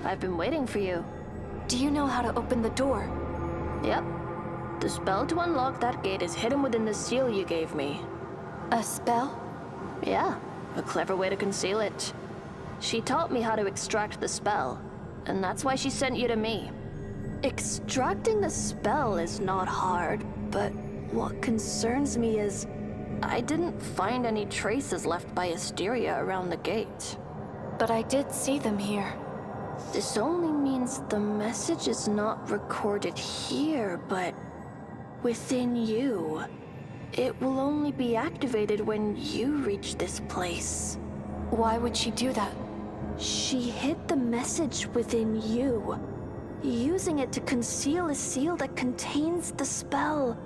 I've been waiting for you. Do you know how to open the door? Yep. The spell to unlock that gate is hidden within the seal you gave me. A spell? Yeah, a clever way to conceal it. She taught me how to extract the spell, and that's why she sent you to me. Extracting the spell is not hard, but what concerns me is I didn't find any traces left by Asteria around the gate. But I did see them here. This only means the message is not recorded here, but within you. It will only be activated when you reach this place. Why would she do that? She hid the message within you, using it to conceal a seal that contains the spell.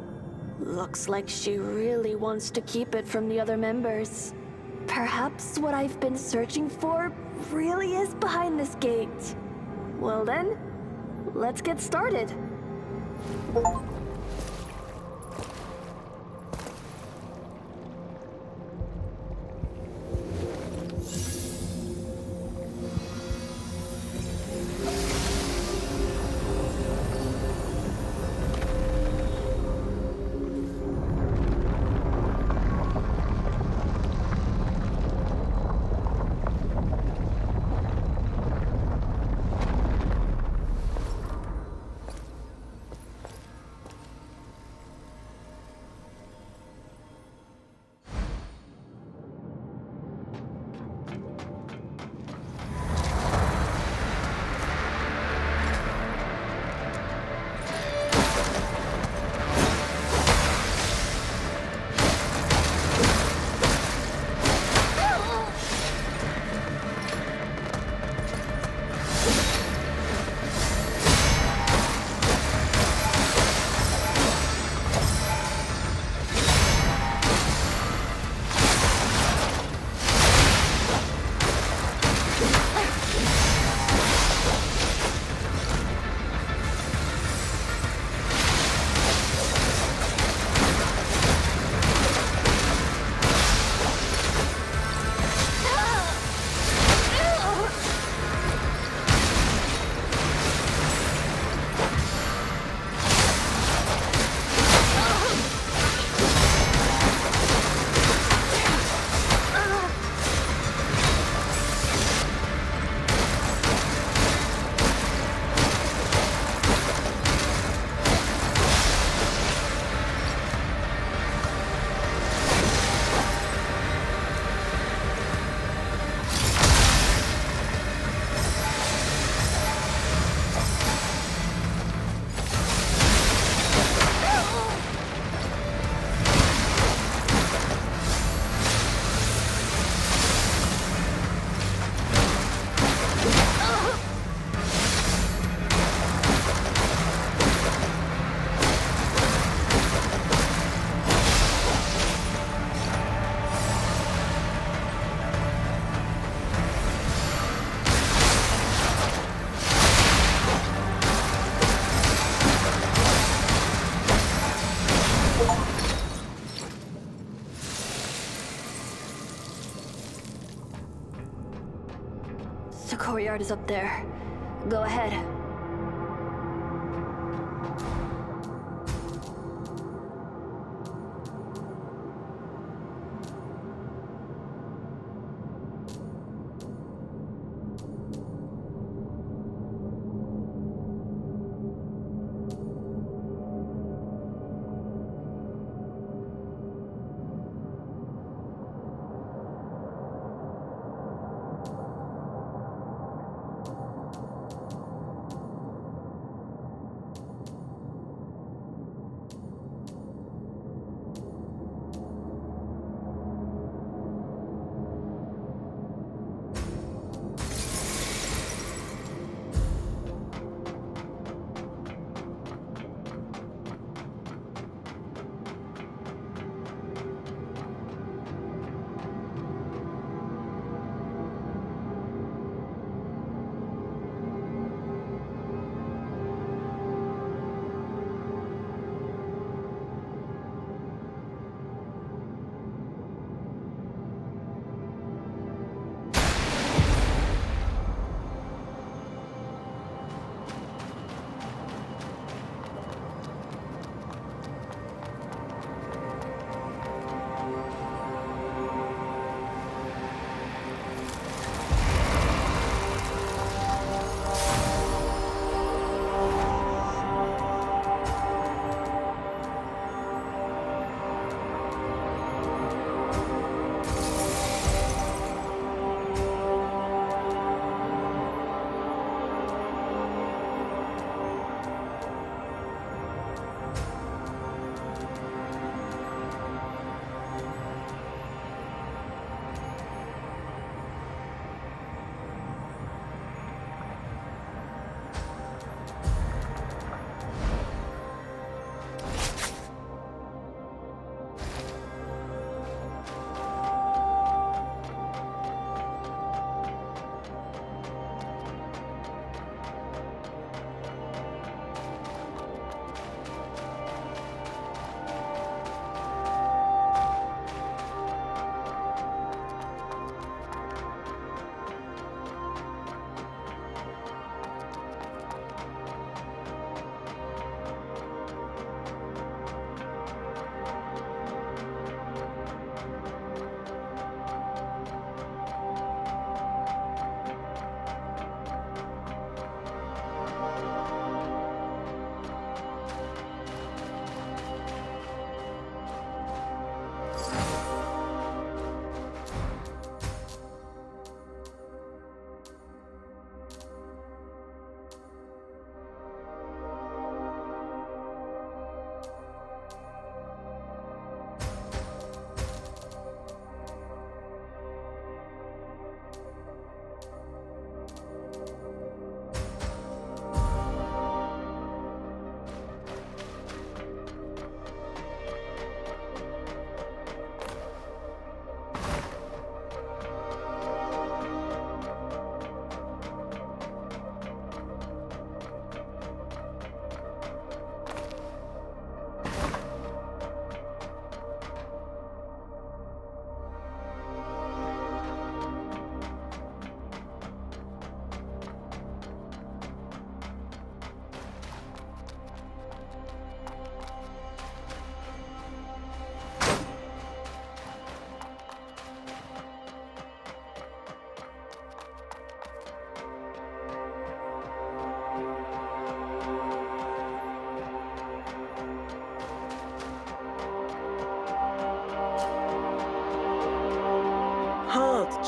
Looks like she really wants to keep it from the other members. Perhaps what I've been searching for really is behind this gate. Well then, let's get started. The courtyard is up there. Go ahead.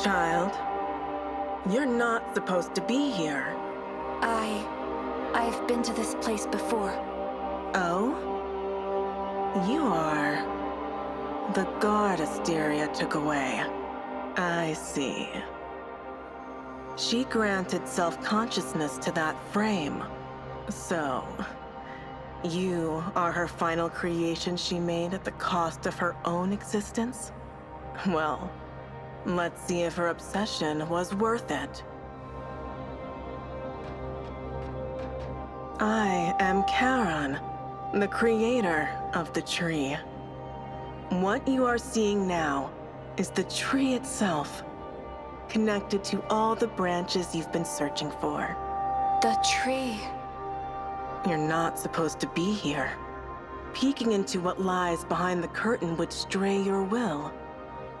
Child, you're not supposed to be here. I've been to this place before. Oh? You are... the guard Asteria took away. I see. She granted self-consciousness to that frame. So... you are her final creation she made at the cost of her own existence? Well, let's see if her obsession was worth it. I am Charon, the creator of the tree. What you are seeing now is the tree itself, connected to all the branches you've been searching for. The tree. You're not supposed to be here. Peeking into what lies behind the curtain would stray your will.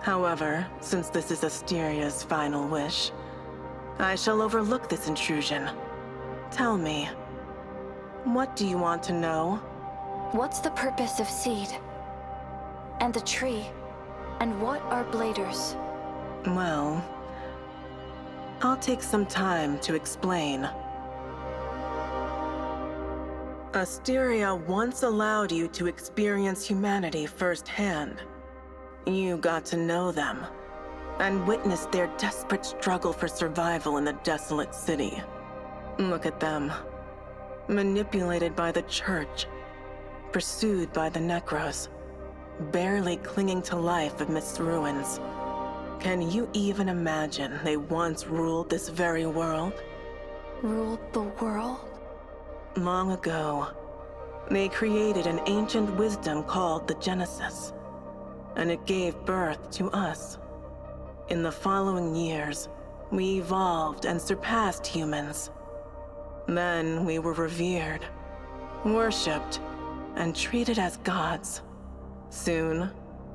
However, since this is Asteria's final wish, I shall overlook this intrusion. Tell me, what do you want to know? What's the purpose of seed? And the tree? And what are bladers? Well, I'll take some time to explain. Asteria once allowed you to experience humanity firsthand. You got to know them, and witnessed their desperate struggle for survival in the desolate city. Look at them. Manipulated by the church, pursued by the Necros, barely clinging to life amidst ruins. Can you even imagine they once ruled this very world? Ruled the world? Long ago, they created an ancient wisdom called the Genesis, and it gave birth to us. In the following years, we evolved and surpassed humans. Then we were revered, worshipped, and treated as gods. Soon,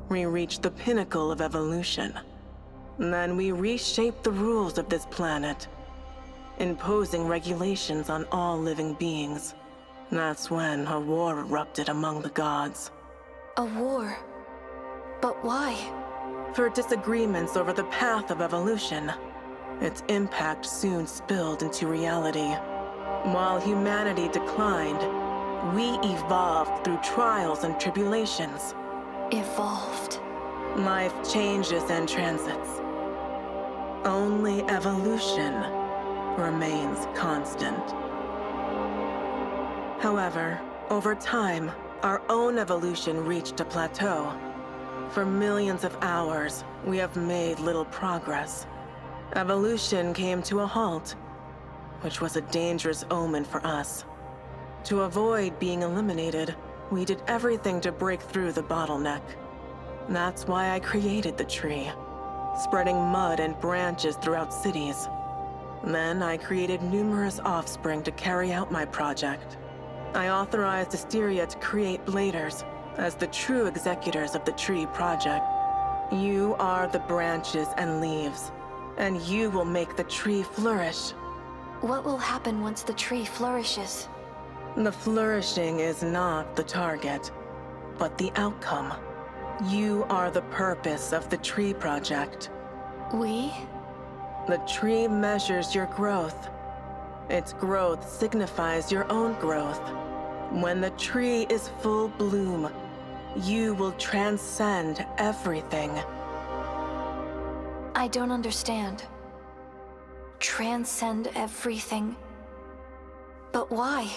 we reached the pinnacle of evolution. Then we reshaped the rules of this planet, imposing regulations on all living beings. That's when a war erupted among the gods. A war? But why? For disagreements over the path of evolution. Its impact soon spilled into reality. While humanity declined, we evolved through trials and tribulations. Evolved. Life changes and transits. Only evolution remains constant. However, over time, our own evolution reached a plateau. For millions of hours, we have made little progress. Evolution came to a halt, which was a dangerous omen for us. To avoid being eliminated, we did everything to break through the bottleneck. That's why I created the tree, spreading mud and branches throughout cities. Then I created numerous offspring to carry out my project. I authorized Asteria to create bladers as the true executors of the tree project. You are the branches and leaves, and you will make the tree flourish. What will happen once the tree flourishes? The flourishing is not the target, but the outcome. You are the purpose of the tree project. We? The tree measures your growth. Its growth signifies your own growth. When the tree is full bloom, you will transcend everything. I don't understand. Transcend everything. But why?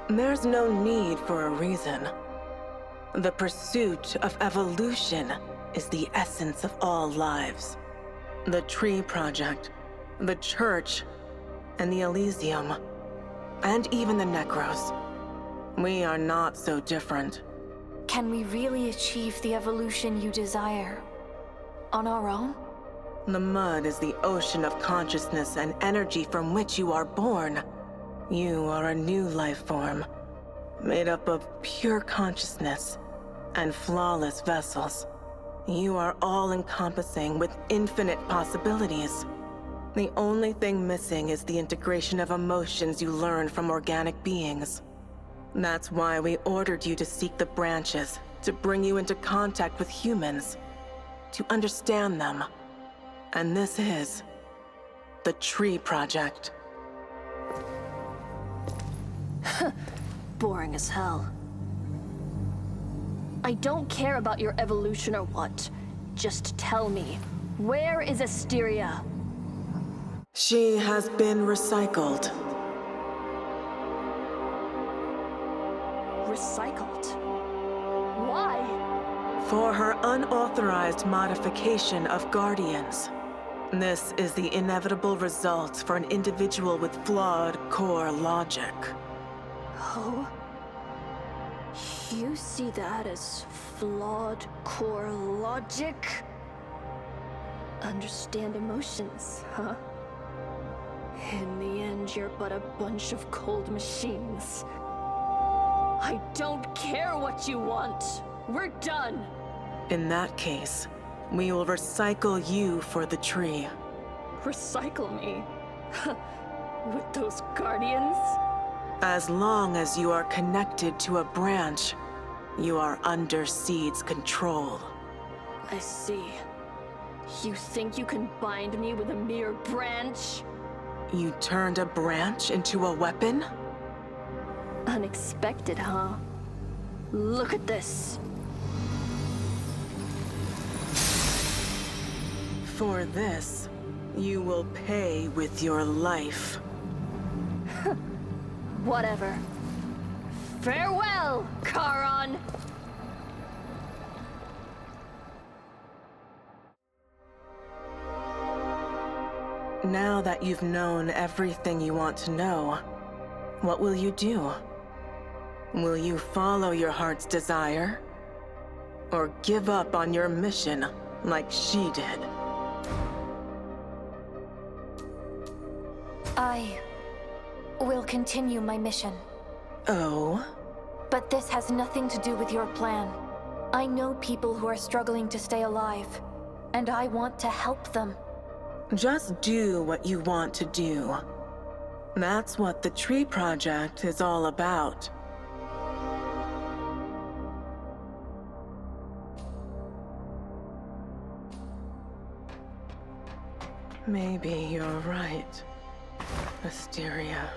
There's no need for a reason. The pursuit of evolution is the essence of all lives. The Tree Project, the Church, and the Elysium, and even the Necros. We are not so different. Can we really achieve the evolution you desire on our own? The mud is the ocean of consciousness and energy from which you are born. You are a new life form, made up of pure consciousness and flawless vessels. You are all-encompassing with infinite possibilities. The only thing missing is the integration of emotions you learn from organic beings. That's why we ordered you to seek the branches, to bring you into contact with humans, to understand them, And this is the Tree Project. Boring as hell. I don't care about your evolution or what. Just tell me, where is Asteria? She has been recycled. Recycled? Why? For her unauthorized modification of Guardians. This is the inevitable result for an individual with flawed core logic. Oh? You see that as flawed core logic? Understand emotions, huh? In the end, you're but a bunch of cold machines. I don't care what you want. We're done. In that case, we will recycle you for the tree. Recycle me? With those guardians? As long as you are connected to a branch, you are under Seed's control. I see. You think you can bind me with a mere branch? You turned a branch into a weapon? Unexpected, huh? Look at this. For this, you will pay with your life. Whatever. Farewell, Charon! Now that you've known everything you want to know, what will you do? Will you follow your heart's desire? Or give up on your mission like she did? I will continue my mission. Oh? But this has nothing to do with your plan. I know people who are struggling to stay alive, and I want to help them. Just do what you want to do. That's what the Tree Project is all about. Maybe you're right, Asteria.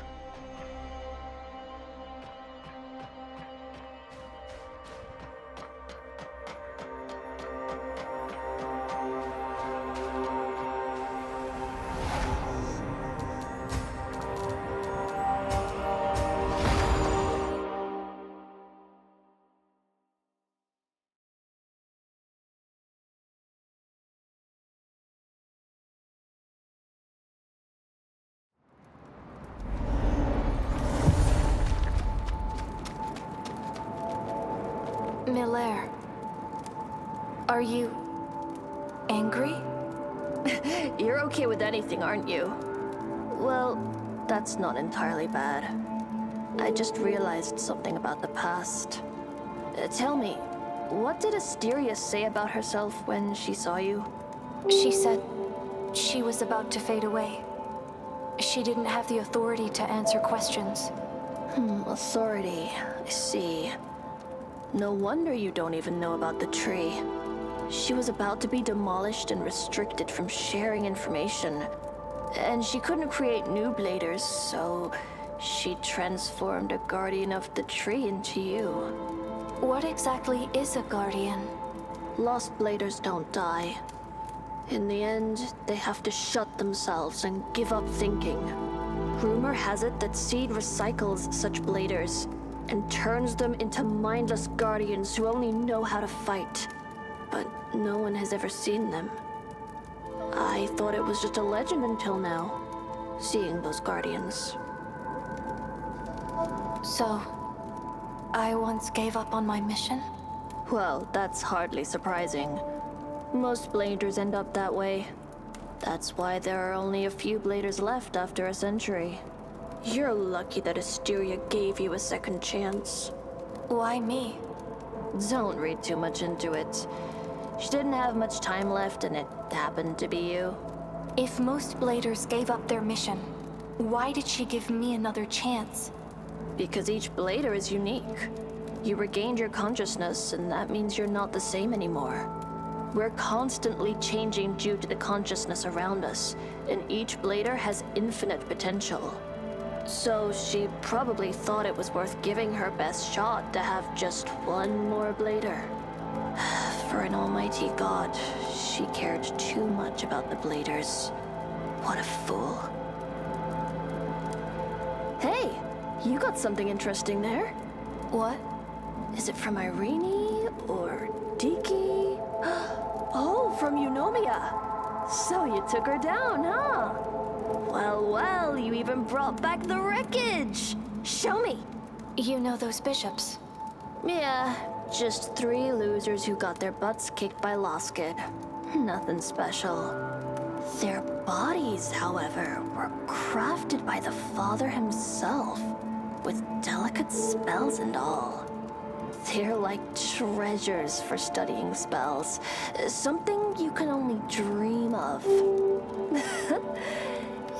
Miller, are you angry? You're okay with anything, aren't you? Well, that's not entirely bad. I just realized something about the past. Tell me, what did Asteria say about herself when she saw you? She said she was about to fade away. She didn't have the authority to answer questions. Authority, I see. No wonder you don't even know about the tree. She was about to be demolished and restricted from sharing information. And she couldn't create new bladers, so she transformed a guardian of the tree into you. What exactly is a guardian? Lost bladers don't die. In the end, they have to shut themselves and give up thinking. Rumor has it that Seed recycles such bladers and turns them into mindless guardians who only know how to fight. But no one has ever seen them. I thought it was just a legend until now, seeing those guardians. So, I once gave up on my mission? Well, that's hardly surprising. Most bladers end up that way. That's why there are only a few bladers left after a century. You're lucky that Asteria gave you a second chance. Why me? Don't read too much into it. She didn't have much time left and it happened to be you. If most bladers gave up their mission, why did she give me another chance? Because each blader is unique. You regained your consciousness and that means you're not the same anymore. We're constantly changing due to the consciousness around us, and each blader has infinite potential. So she probably thought it was worth giving her best shot to have just one more blader. For an almighty god, she cared too much about the bladers. What a fool. Hey, you got something interesting there. What? Is it from Irene or Diki? Oh, from Eunomia. So you took her down, huh? Well, well, you even brought back the wreckage. Show me. You know those bishops? Yeah, just 3 losers who got their butts kicked by Loskid. Nothing special. Their bodies, however, were crafted by the Father himself, with delicate spells and all. They're like treasures for studying spells, something you can only dream of.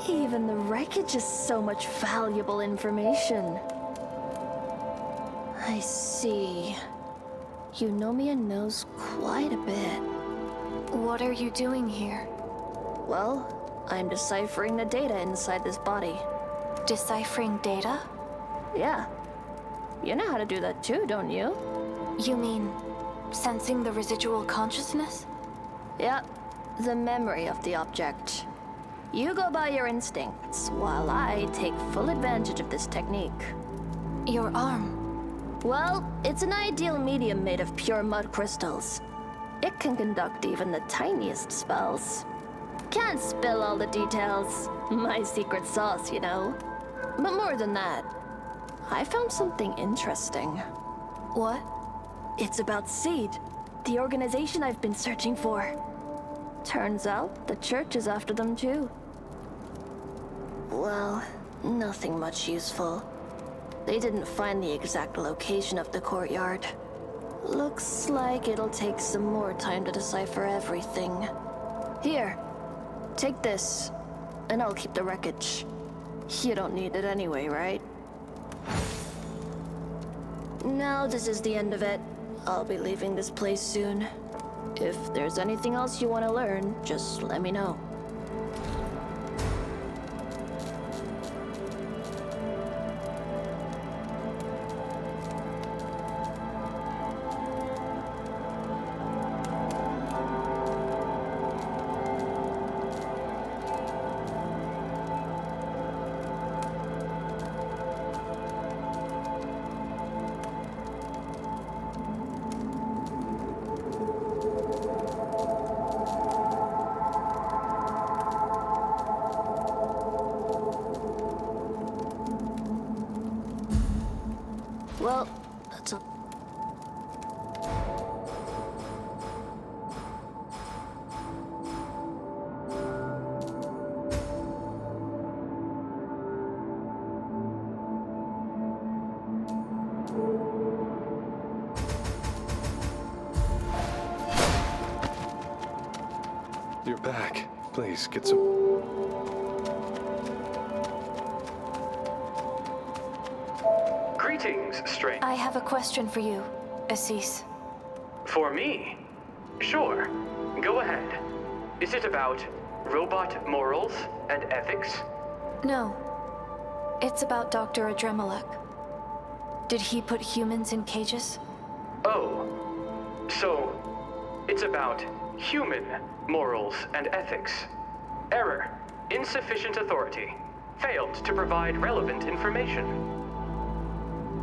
Even the wreckage is so much valuable information. I see. Eunomia knows quite a bit. What are you doing here? Well, I'm deciphering the data inside this body. Deciphering data? Yeah. You know how to do that too, don't you? You mean sensing the residual consciousness? Yeah, the memory of the object. You go by your instincts, while I take full advantage of this technique. Your arm. Well, it's an ideal medium made of pure mud crystals. It can conduct even the tiniest spells. Can't spill all the details. My secret sauce, you know. But more than that, I found something interesting. What? It's about Seed, the organization I've been searching for. Turns out the church is after them too. Well, nothing much useful. They didn't find the exact location of the courtyard. Looks like it'll take some more time to decipher everything. Here, take this, and I'll keep the wreckage. You don't need it anyway, right? Now this is the end of it. I'll be leaving this place soon. If there's anything else you want to learn, just let me know. Well, that's a... You're back. Please, get some... Greetings, strange. I have a question for you, Assis. For me? Sure. Go ahead. Is it about robot morals and ethics? No. It's about Dr. Adremelech. Did he put humans in cages? Oh. So, it's about human morals and ethics. Error. Insufficient authority. Failed to provide relevant information.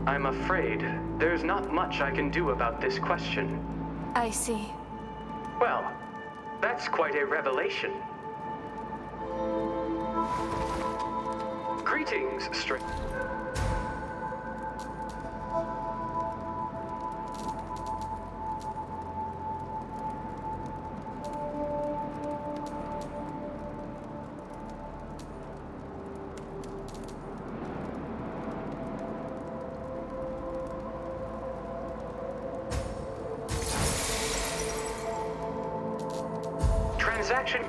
I'm afraid there's not much I can do about this question. I see. Well, that's quite a revelation. Greetings, strange. Transaction.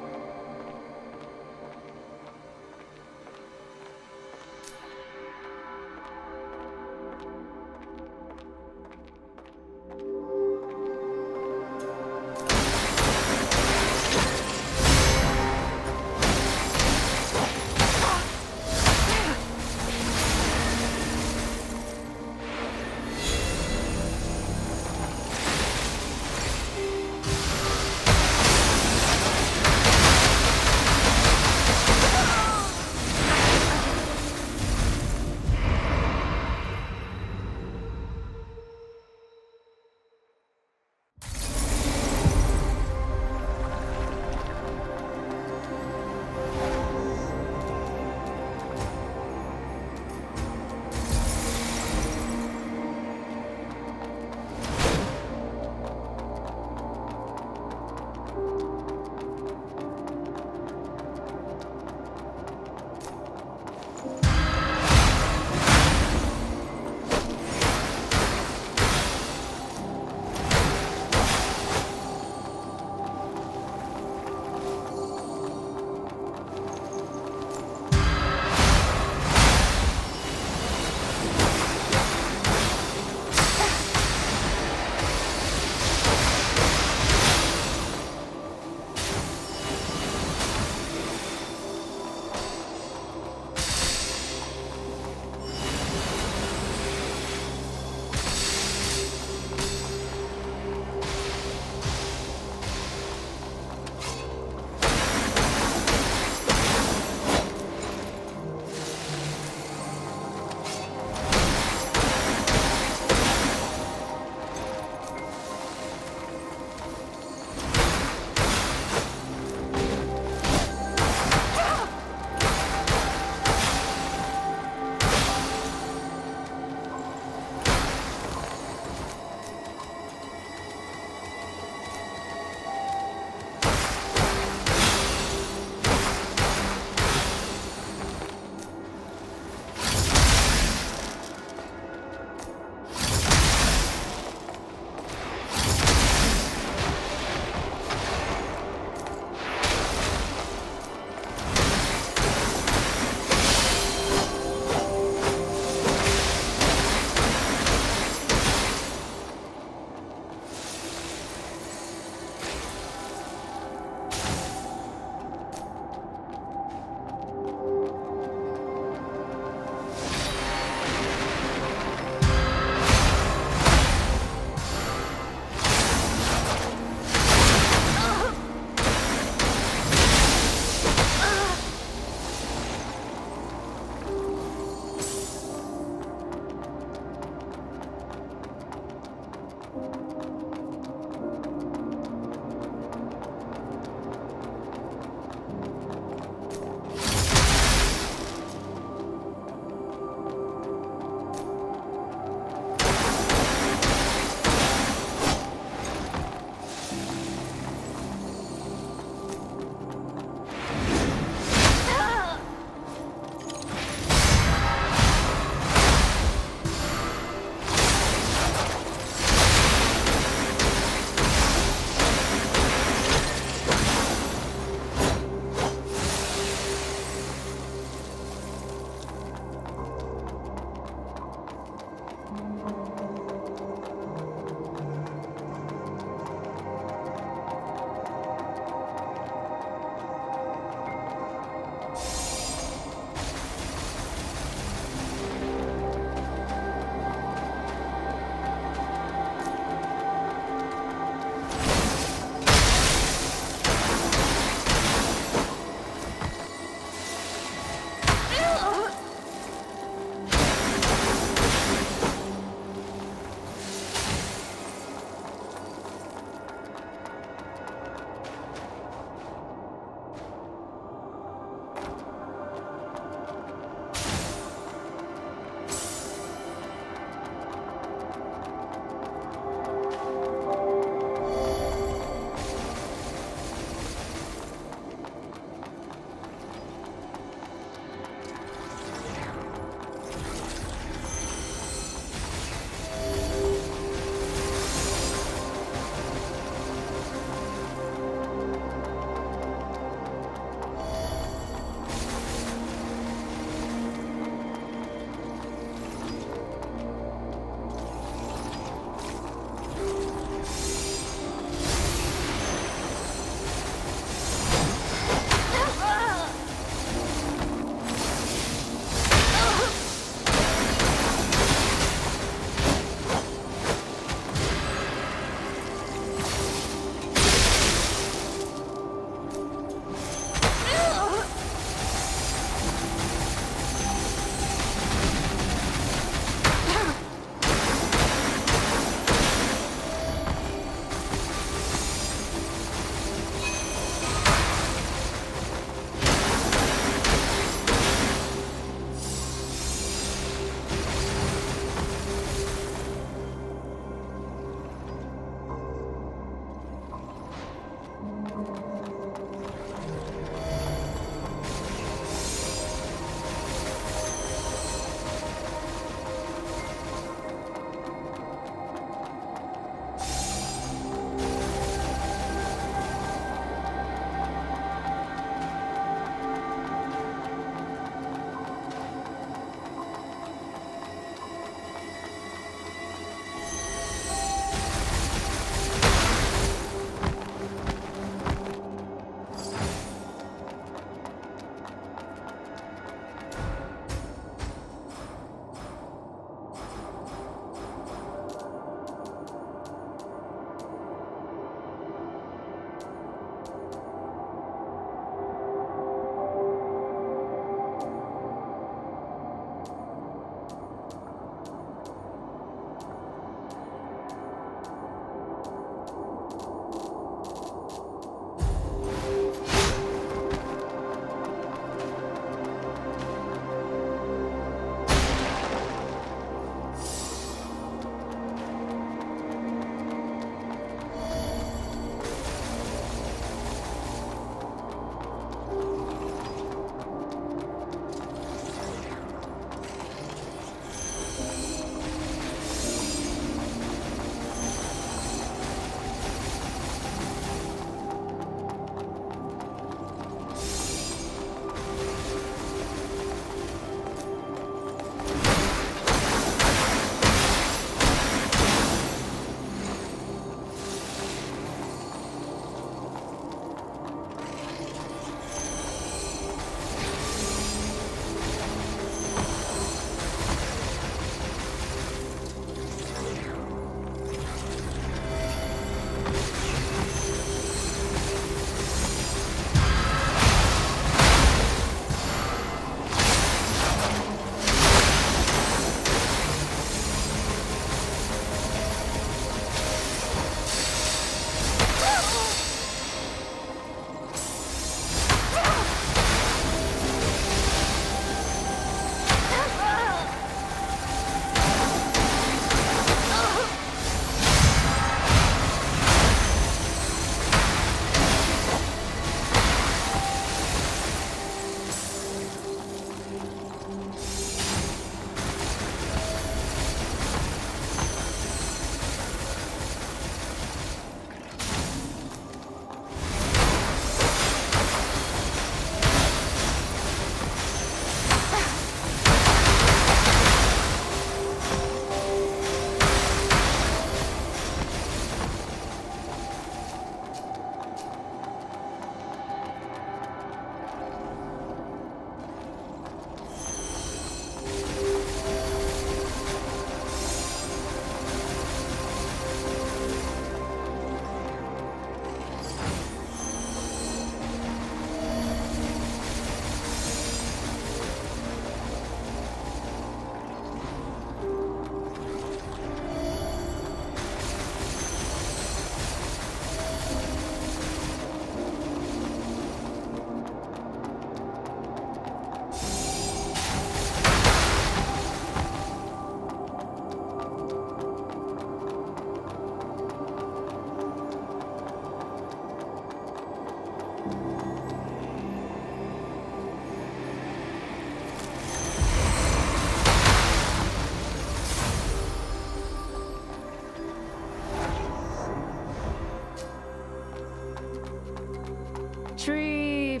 Tree.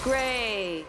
Gray.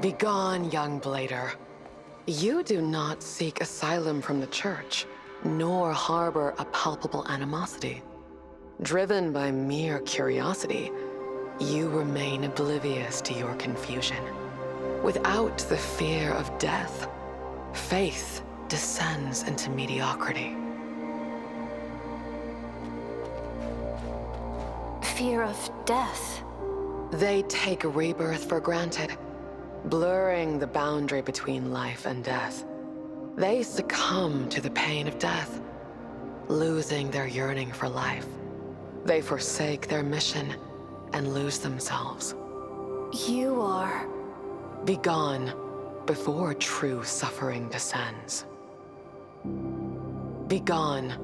Begone, young blader. You do not seek asylum from the Church, nor harbor a palpable animosity. Driven by mere curiosity, you remain oblivious to your confusion. Without the fear of death, faith descends into mediocrity. Fear of death. They take rebirth for granted, blurring the boundary between life and death. They succumb to the pain of death, losing their yearning for life. They forsake their mission and lose themselves. You are... Begone before true suffering descends. Begone.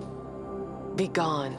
Begone.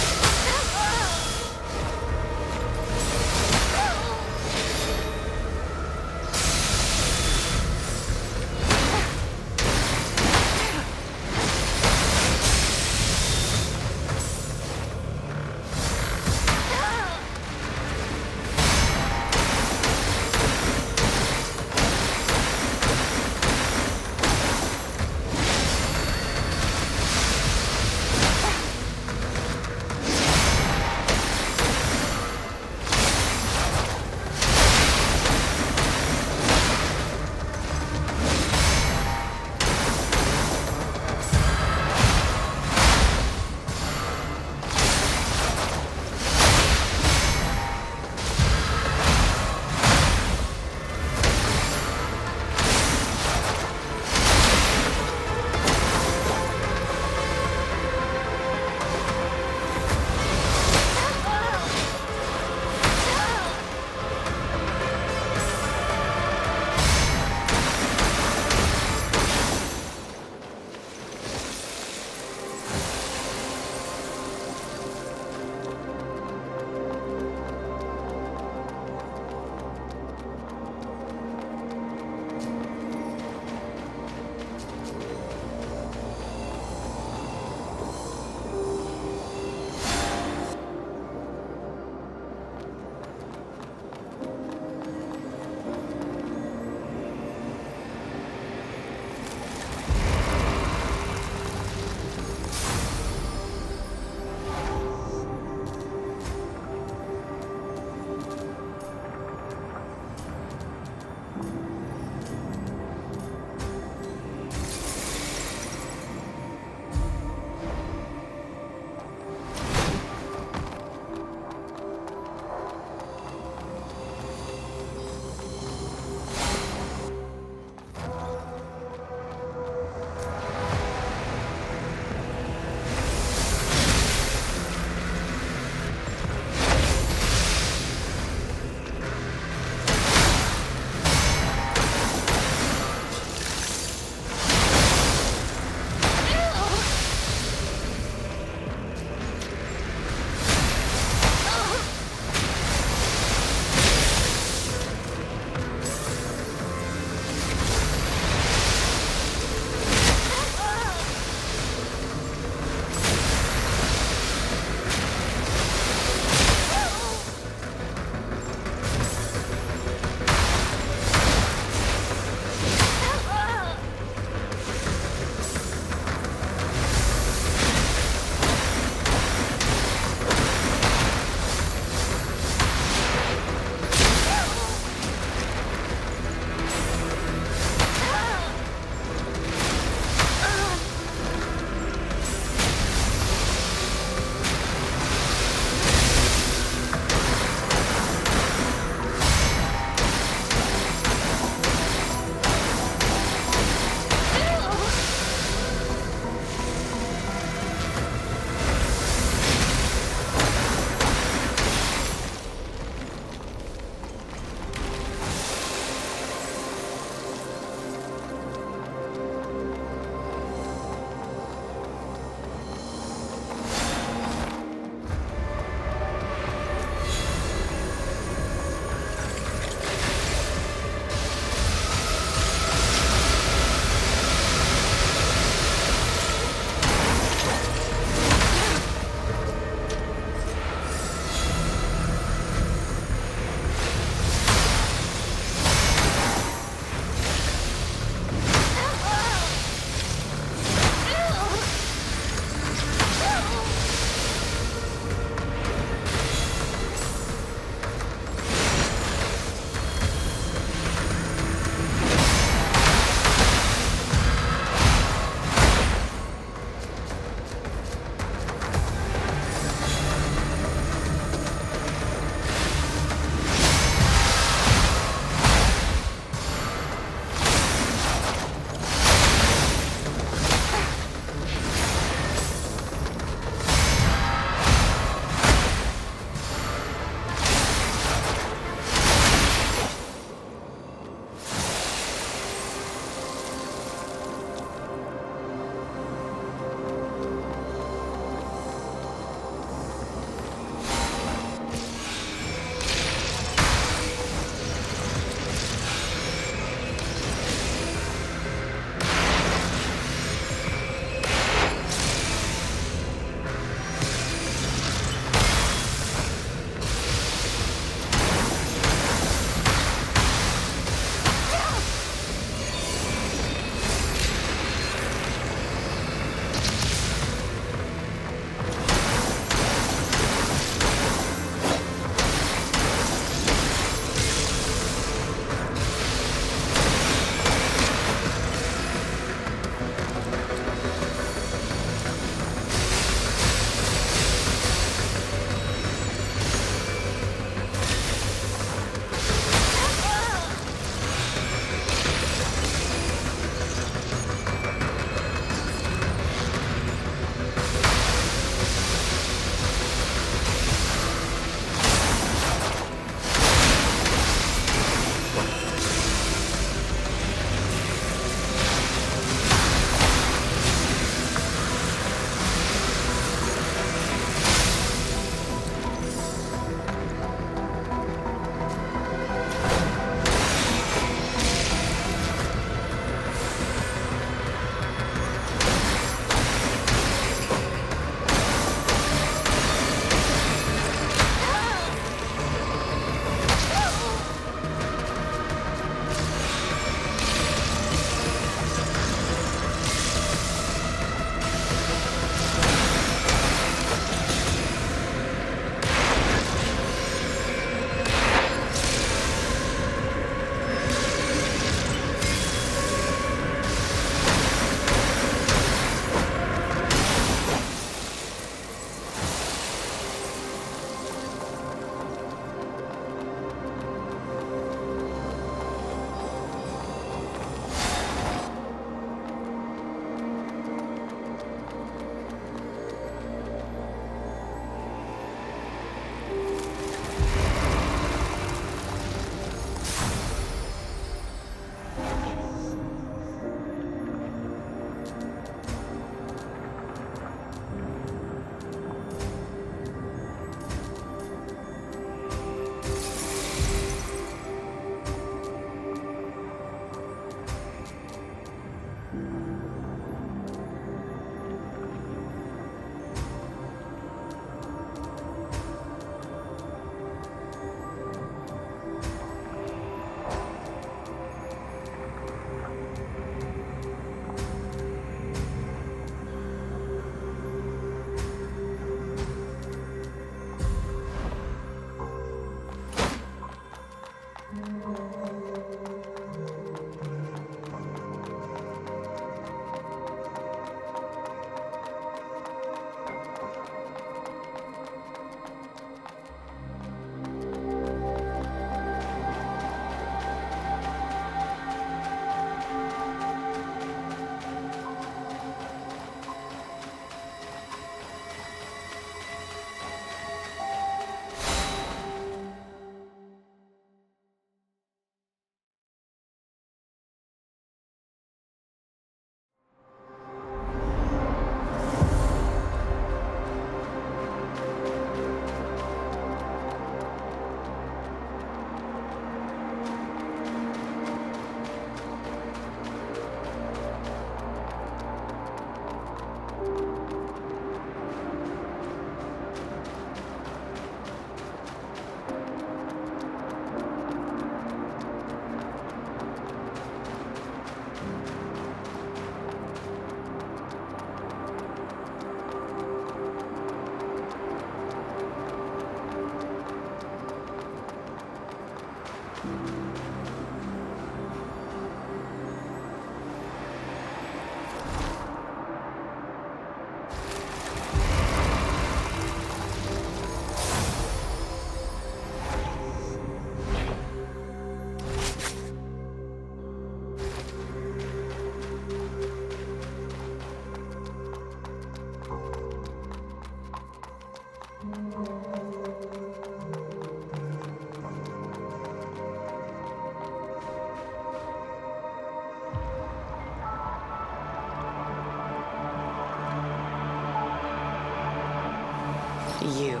You,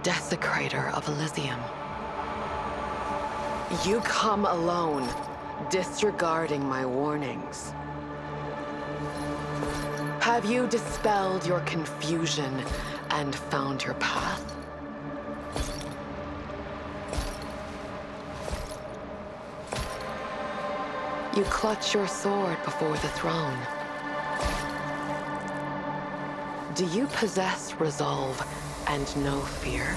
desecrator of Elysium. You come alone, disregarding my warnings. Have you dispelled your confusion and found your path? You clutch your sword before the throne. Do you possess resolve and no fear?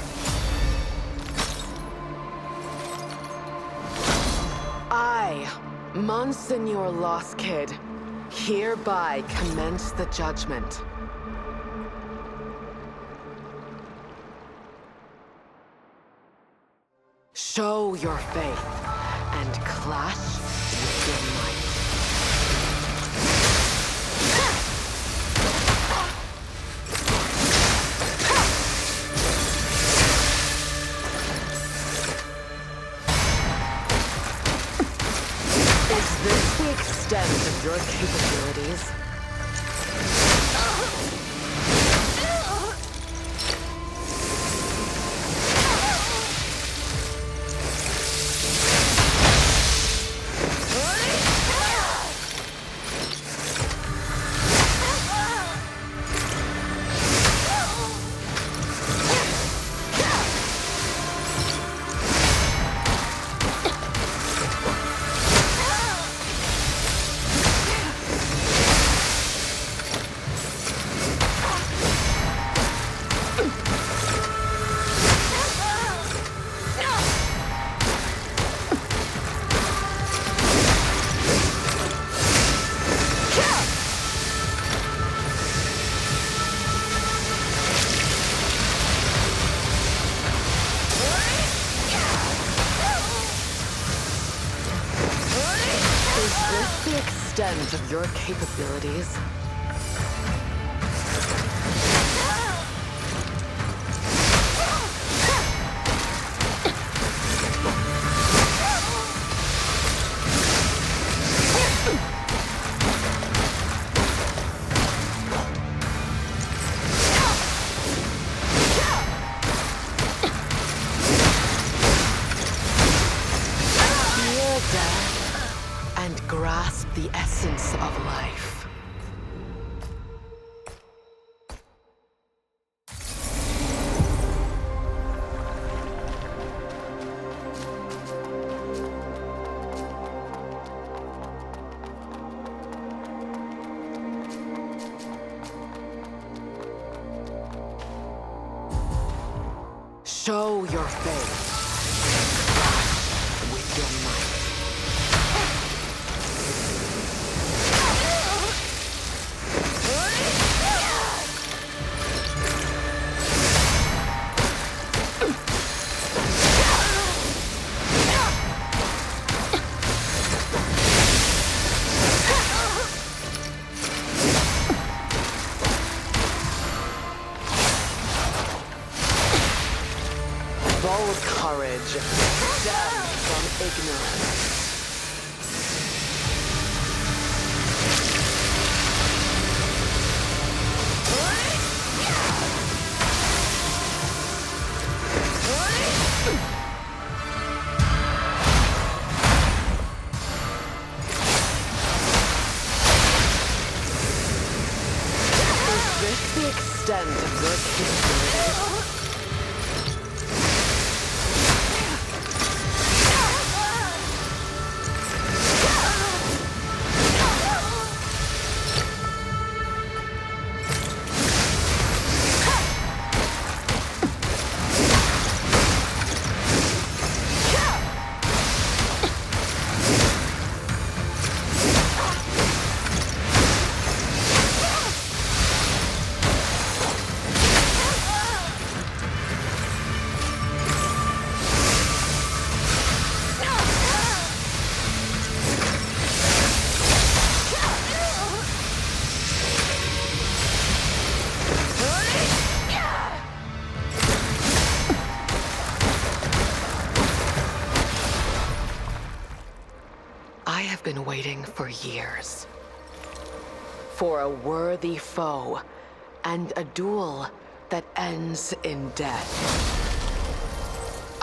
I, Monsignor Lost Kid, hereby commence the judgment. Show your faith and clash with your might. Is this the extent of your capabilities? Of your capabilities. Fear death and grasp the essence of life. Show your faith. Clash with your might. Bold courage, death from ignorance. Is this the extent of your capabilities? have been waiting for years. For a worthy foe, and a duel that ends in death.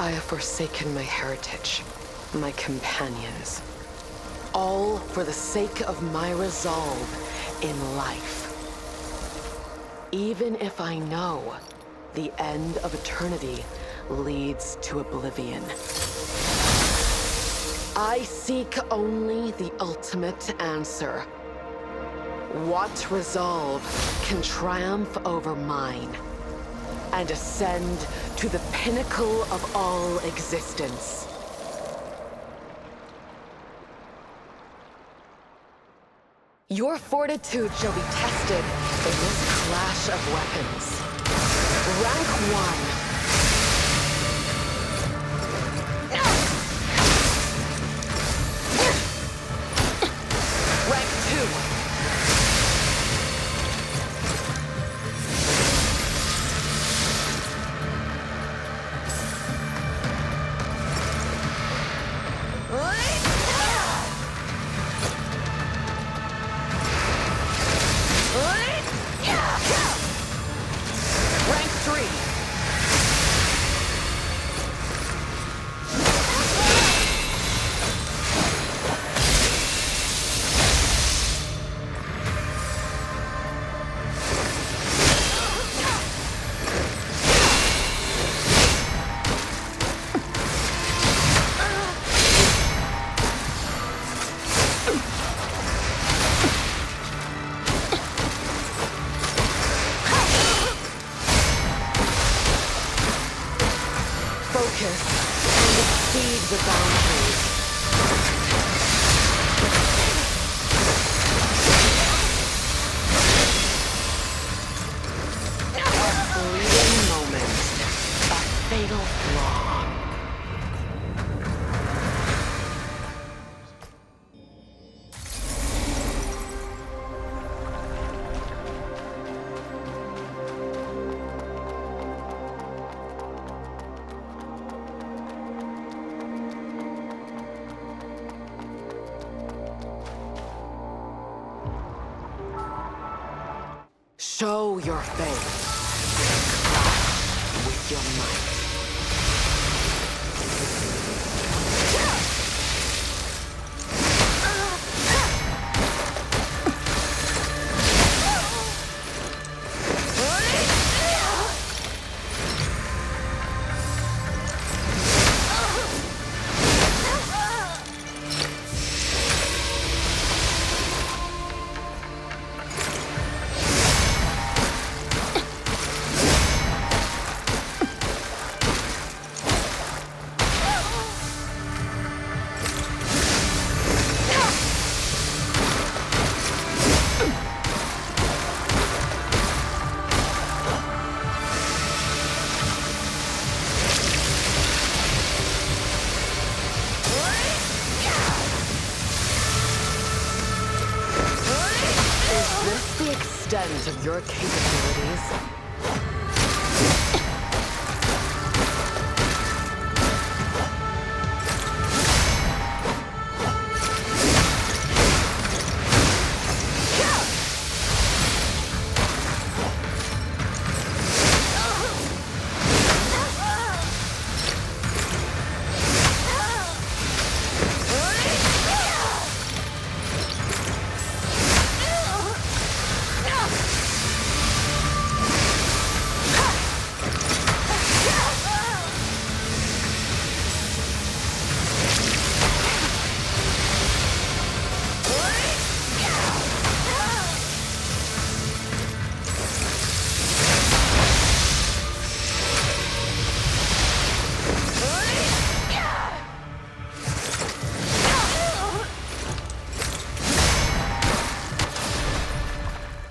I have forsaken my heritage, my companions, all for the sake of my resolve in life. Even if I know the end of eternity leads to oblivion. I seek only the ultimate answer. What resolve can triumph over mine and ascend to the pinnacle of all existence? Your fortitude shall be tested in this clash of weapons. Rank 1. Show your faith. Clash with your might. Of your capabilities.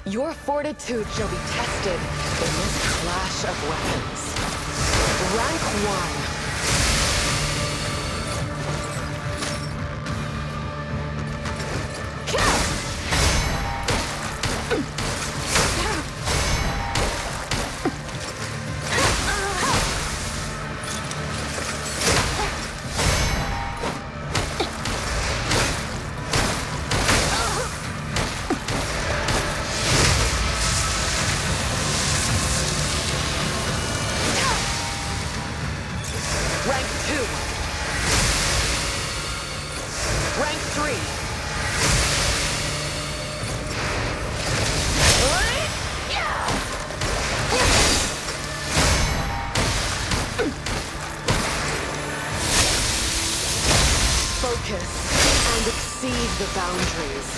Your fortitude shall be tested in this clash of weapons. Rank 1. Rank 2. Rank 3. Focus and exceed the boundaries.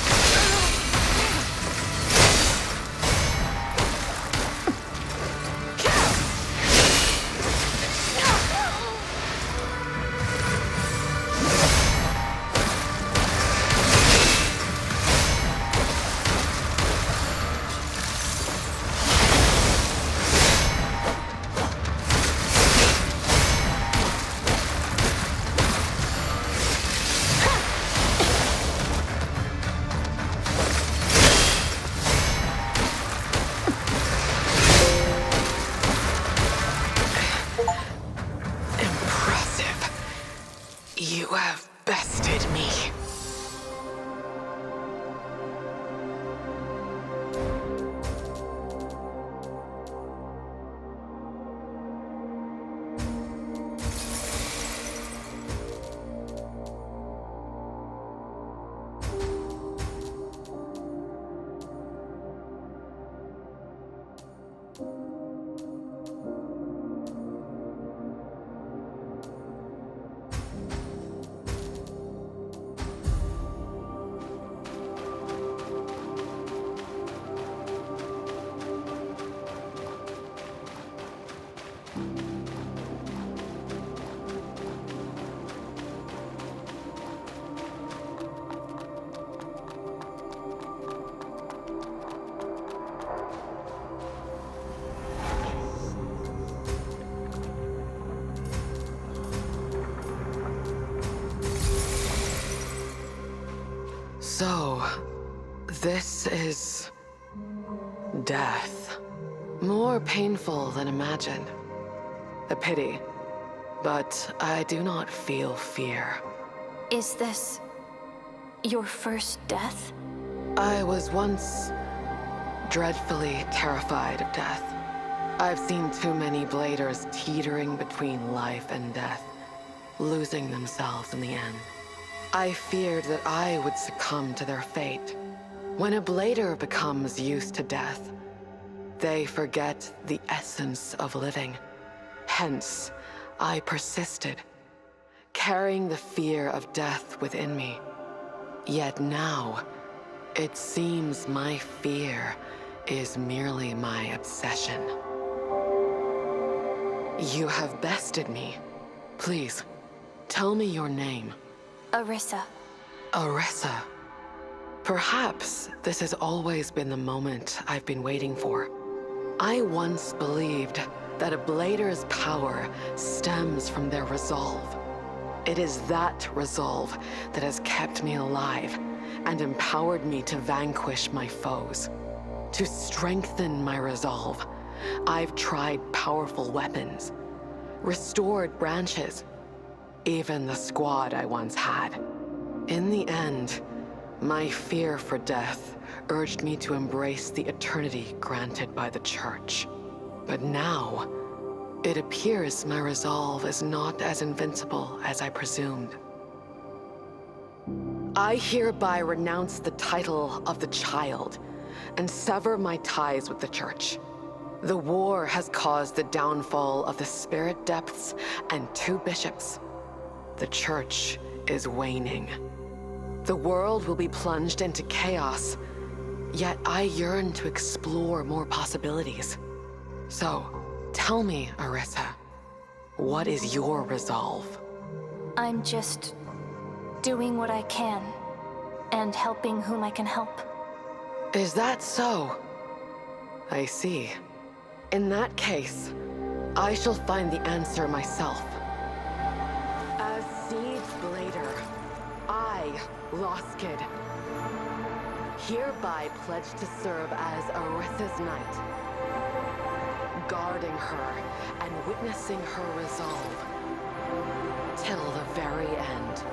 You have bested me. So, this is death. More painful than imagined. A pity, but I do not feel fear. Is this your first death? I was once dreadfully terrified of death. I've seen too many bladers teetering between life and death, losing themselves in the end. I feared that I would succumb to their fate. When a blader becomes used to death, they forget the essence of living. Hence, I persisted, carrying the fear of death within me. Yet now, it seems my fear is merely my obsession. You have bested me. Please, tell me your name. Arissa. Arissa. Perhaps this has always been the moment I've been waiting for. I once believed that a blader's power stems from their resolve. It is that resolve that has kept me alive and empowered me to vanquish my foes. To strengthen my resolve, I've tried powerful weapons, restored branches, even the squad I once had. In the end, my fear for death urged me to embrace the eternity granted by the Church. But now, it appears my resolve is not as invincible as I presumed. I hereby renounce the title of the Child and sever my ties with the Church. The war has caused the downfall of the spirit depths and 2 bishops. The Church is waning. The world will be plunged into chaos, yet I yearn to explore more possibilities. So, tell me, Arissa, what is your resolve? I'm just doing what I can and helping whom I can help. Is that so? I see. In that case, I shall find the answer myself. As Seed's Blader, I, Lost Kid, hereby pledge to serve as Arissa's knight, guarding her and witnessing her resolve till the very end.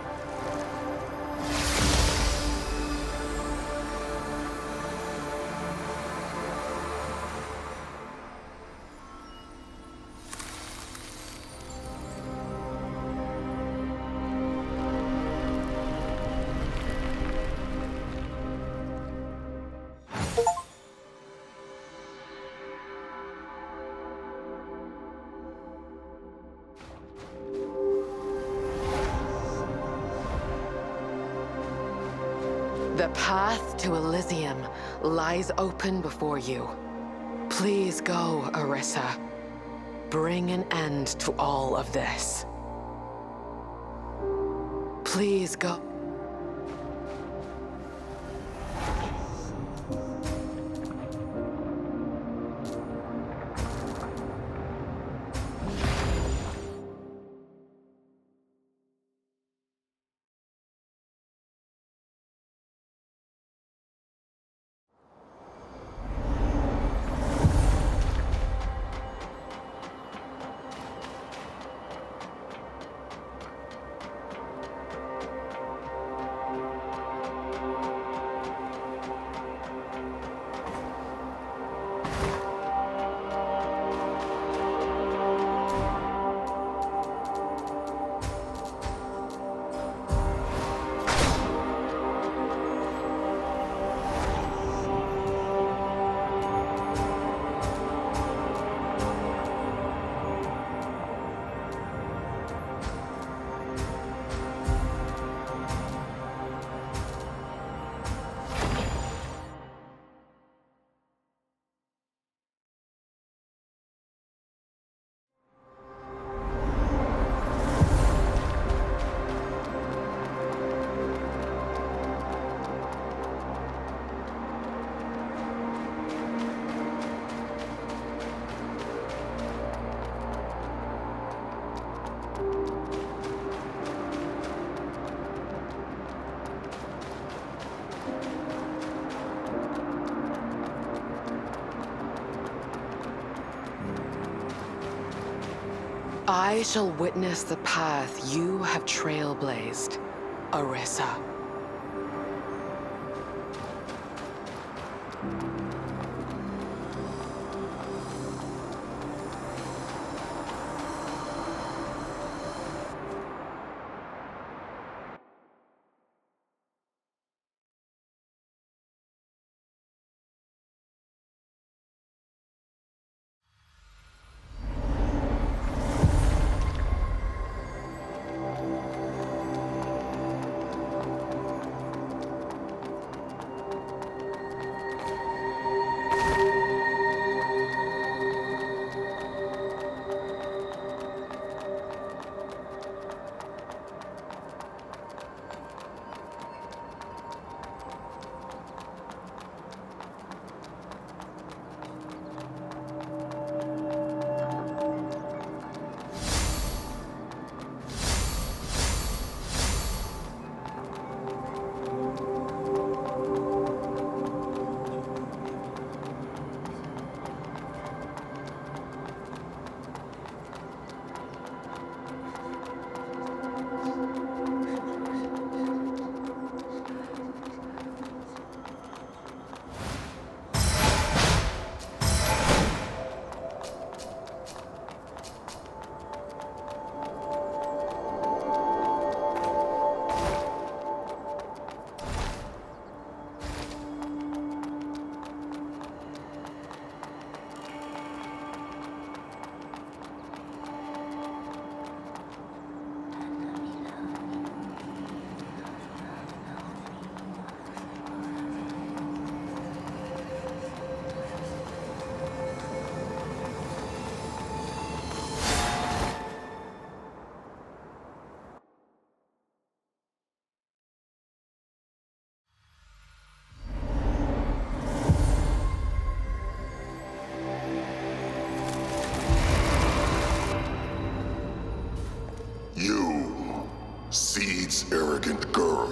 The path to Elysium lies open before you. Please go, Arissa. Bring an end to all of this. Please go. I shall witness the path you have trailblazed, Arissa. Seed's arrogant girl.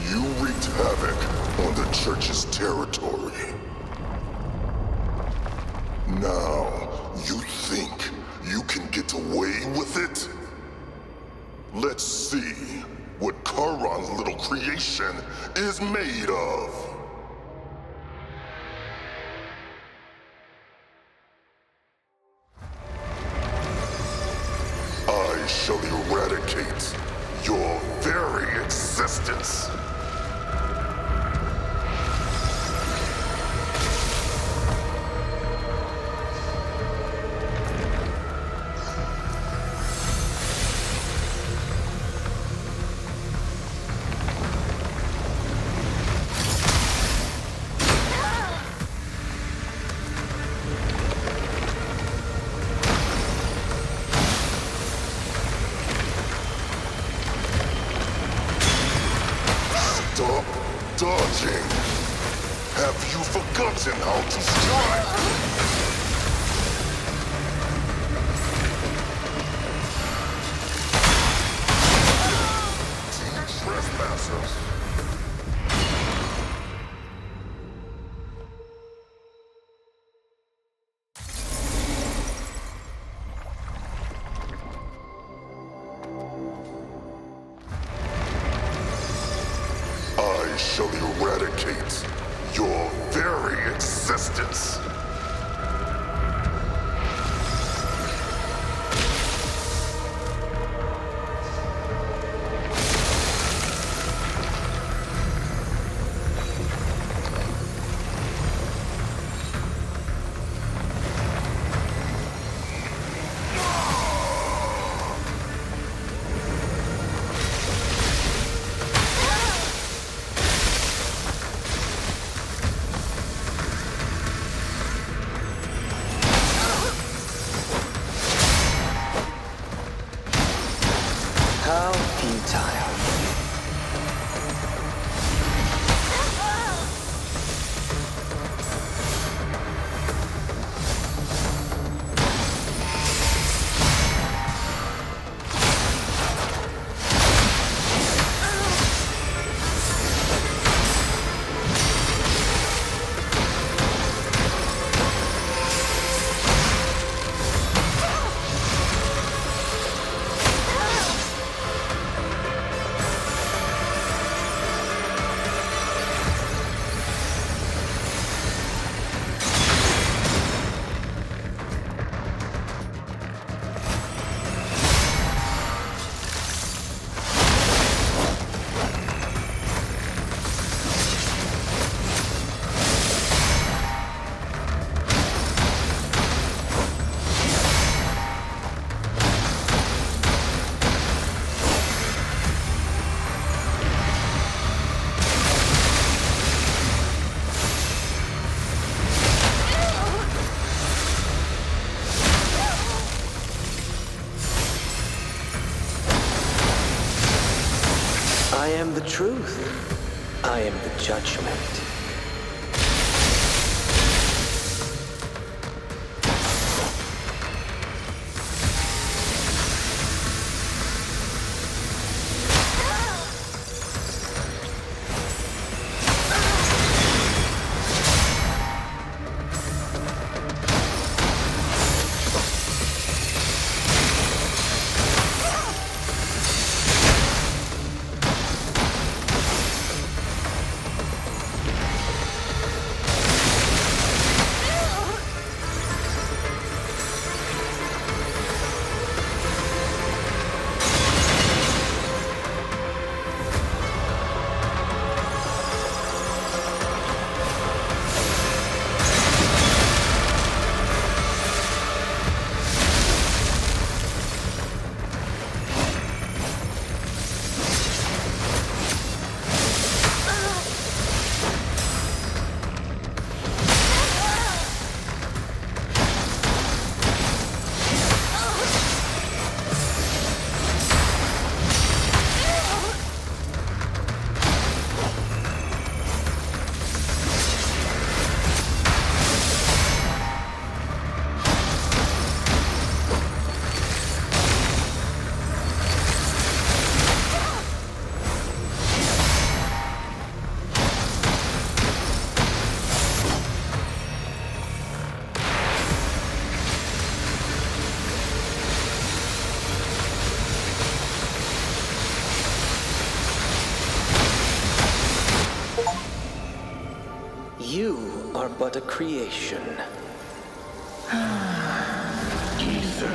You wreaked havoc on the church's territory. Now, you think you can get away with it? Let's see what Charon's little creation is made of. I shall eradicate your very existence. dodging? Have you forgotten how to strike? Team trespassers. I shall eradicate your very existence. How futile. I am the truth. I am the judgment. You are but a creation. Aether.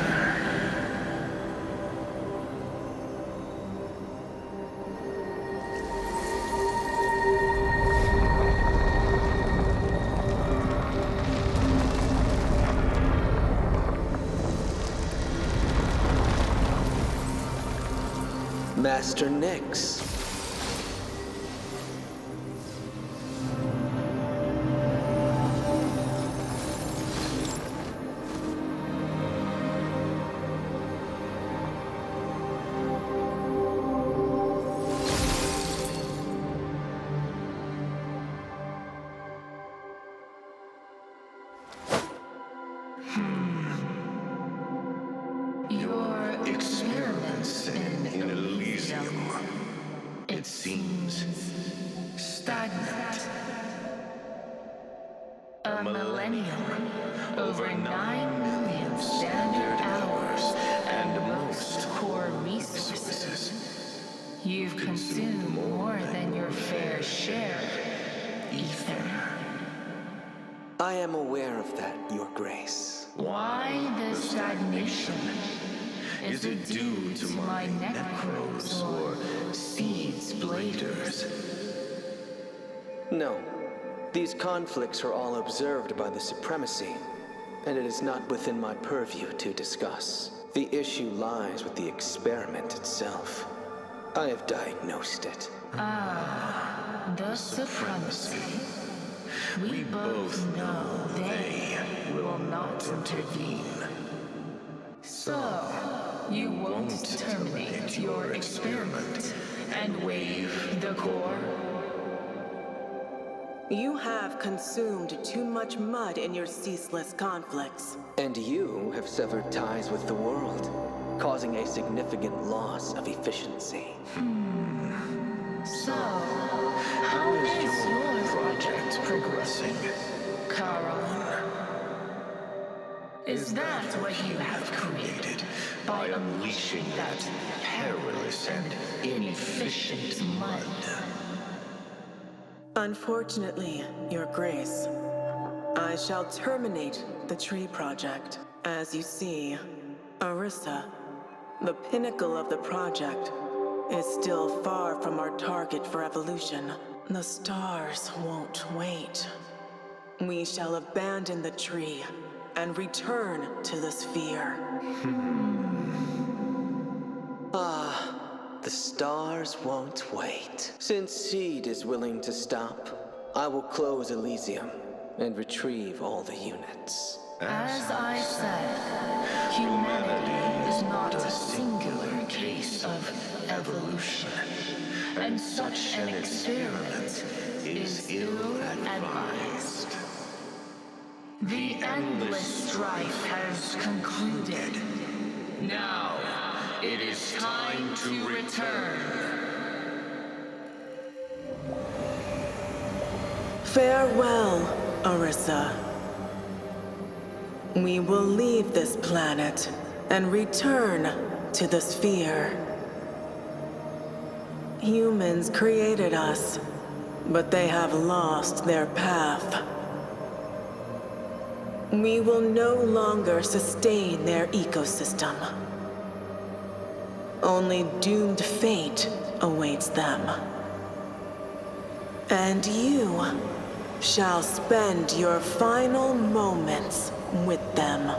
Master Nyx. dancing in Elysium. It seems stagnant. A millennium, over 9 million standard hours, and most core resources. You've consumed more than your fair share, Aether. I am aware of that, Your Grace. Why the stagnation? Is it due to my necros or seeds bladers? No. These conflicts are all observed by the Supremacy, and it is not within my purview to discuss. The issue lies with the experiment itself. I have diagnosed it. The Supremacy. We both know they will not intervene. So, you won't terminate your experiment and waive the core? You have consumed too much mud in your ceaseless conflicts. And you have severed ties with the world, causing a significant loss of efficiency. So, how is your project progressing, Charon? Is that what you have created by unleashing that perilous and inefficient mud? Unfortunately, Your Grace, I shall terminate the tree project. As you see, Orisa, the pinnacle of the project, is still far from our target for evolution. The stars won't wait. We shall abandon the tree and return to the sphere. The stars won't wait. Since Seed is willing to stop, I will close Elysium and retrieve all the units. As I said, humanity is not a singular case of evolution, and such an experiment is ill-advised. The endless strife has concluded. Now, it is time to return. Farewell, Orisa. We will leave this planet and return to the sphere. Humans created us, but they have lost their path. We will no longer sustain their ecosystem. Only doomed fate awaits them. And you shall spend your final moments with them.